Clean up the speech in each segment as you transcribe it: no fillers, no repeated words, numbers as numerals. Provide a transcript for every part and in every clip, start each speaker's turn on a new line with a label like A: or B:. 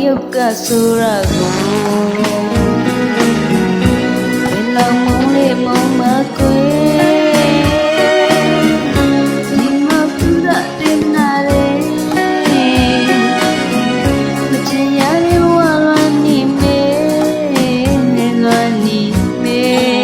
A: ရုပ်ကဆိုရကိုဘယ်လောက်မုန်းလေးမုန်းမကွယ်ဒီမှာပူရတင်နာလေမချင်ရတဲ့ဝါလွန်နေမေလွန်နေမေ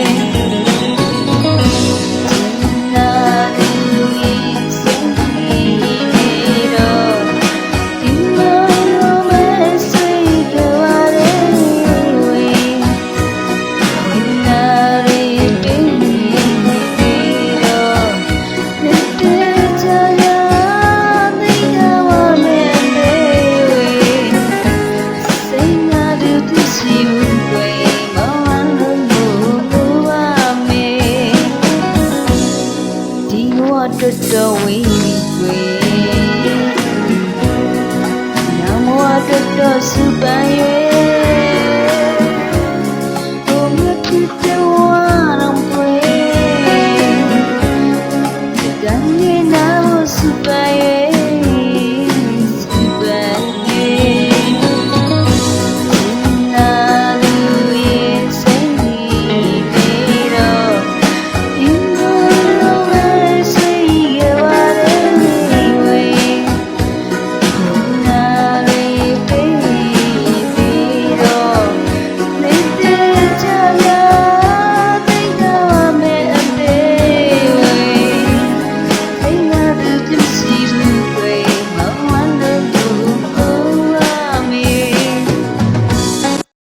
A: တွတ်တော်ဝေးကွယ်နောင်ဘဝတွတ်တော်စုပန်၍